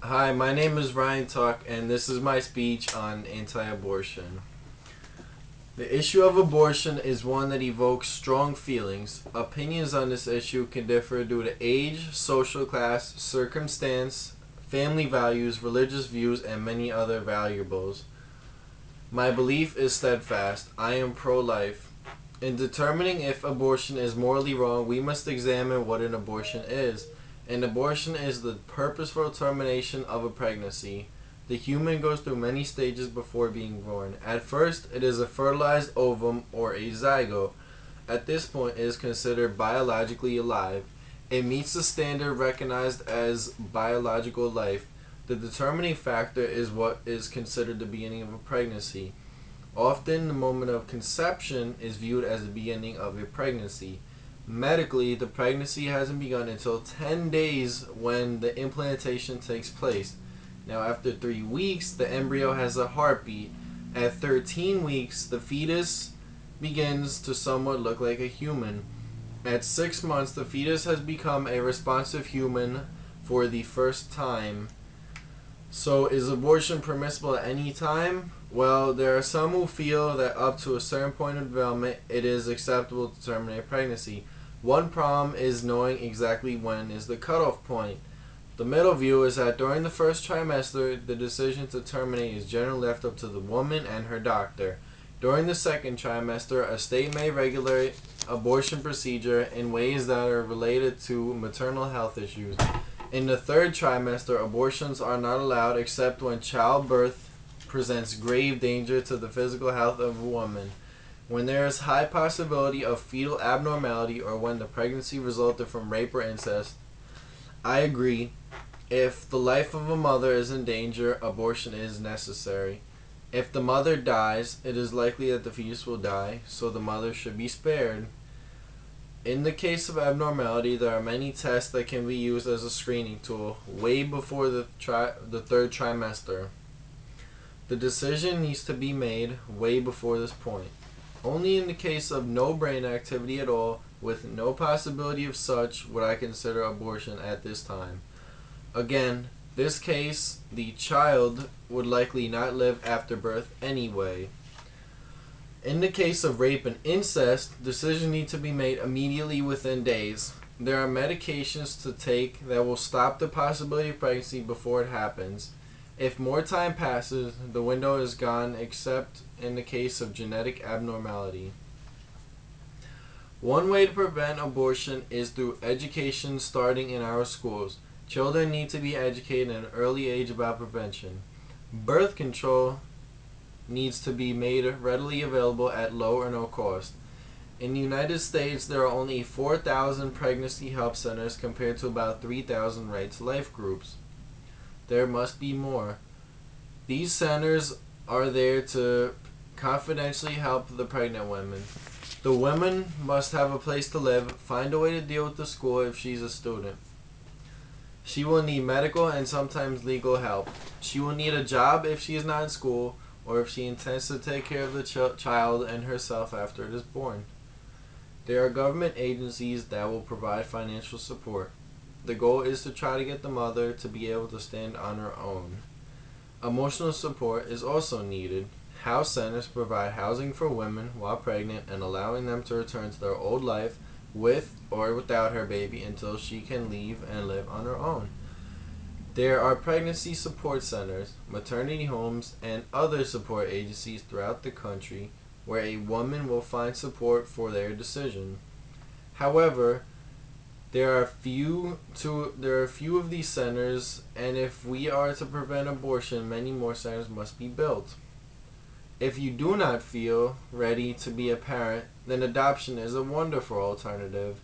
Hi, my name is Ryan Tuck, and this is my speech on anti abortion. The issue of abortion is one that evokes strong feelings. Opinions on this issue can differ due to age, social class, circumstance, family values, religious views, and many other variables. My belief is steadfast. I am pro life. In determining if abortion is morally wrong, we must examine what an abortion is. An abortion is the purposeful termination of a pregnancy. The human goes through many stages before being born. At first, it is a fertilized ovum or a zygote. At this point, it is considered biologically alive. It meets the standard recognized as biological life. The determining factor is what is considered the beginning of a pregnancy. Often, the moment of conception is viewed as the beginning of a pregnancy. Medically, the pregnancy hasn't begun until 10 days when the implantation takes place. Now, after 3 weeks, the embryo has a heartbeat. At 13 weeks, the fetus begins to somewhat look like a human. At 6 months, the fetus has become a responsive human for the first time. So, is abortion permissible at any time? Well, there are some who feel that up to a certain point of development, it is acceptable to terminate a pregnancy. One problem is knowing exactly when is the cutoff point. The middle view is that during the first trimester, the decision to terminate is generally left up to the woman and her doctor. During the second trimester, a state may regulate abortion procedure in ways that are related to maternal health issues. In the third trimester, abortions are not allowed except when childbirth presents grave danger to the physical health of a woman, when there is high possibility of fetal abnormality, or when the pregnancy resulted from rape or incest. I agree. If the life of a mother is in danger, abortion is necessary. If the mother dies, it is likely that the fetus will die, so the mother should be spared. In the case of abnormality, there are many tests that can be used as a screening tool way before the third trimester. The decision needs to be made way before this point. Only in the case of no brain activity at all, with no possibility of such, would I consider abortion at this time. Again, this case, the child would likely not live after birth anyway. In the case of rape and incest, decisions need to be made immediately within days. There are medications to take that will stop the possibility of pregnancy before it happens. If more time passes, the window is gone except in the case of genetic abnormality. One way to prevent abortion is through education starting in our schools. Children need to be educated at an early age about prevention. Birth control needs to be made readily available at low or no cost. In the United States, there are only 4,000 pregnancy help centers compared to about 3,000 right to life groups. There must be more. These centers are there to confidentially help the pregnant women. The woman must have a place to live, find a way to deal with the school if she's a student. She will need medical and sometimes legal help. She will need a job if she is not in school or if she intends to take care of the child and herself after it is born. There are government agencies that will provide financial support. The goal is to try to get the mother to be able to stand on her own. Emotional support is also needed. House centers provide housing for women while pregnant and allowing them to return to their old life with or without her baby until she can leave and live on her own. There are pregnancy support centers, maternity homes, and other support agencies throughout the country where a woman will find support for their decision. However, there are few of these centers, and if we are to prevent abortion, many more centers must be built. If you do not feel ready to be a parent, then adoption is a wonderful alternative.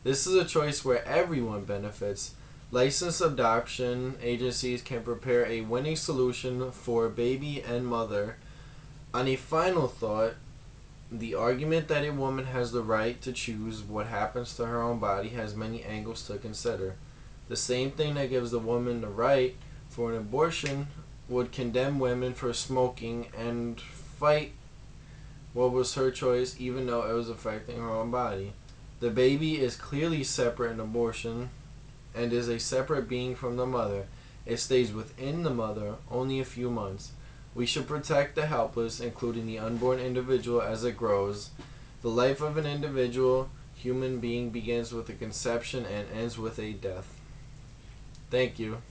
This is a choice where everyone benefits. Licensed adoption agencies can prepare a winning solution for baby and mother. On a final thought, the argument that a woman has the right to choose what happens to her own body has many angles to consider. The same thing that gives the woman the right for an abortion would condemn women for smoking and fight what was her choice even though it was affecting her own body. The baby is clearly separate in abortion and is a separate being from the mother. it stays within the mother only a few months. We should protect the helpless, including the unborn individual, as it grows. The life of an individual human being begins with a conception and ends with a death. Thank you.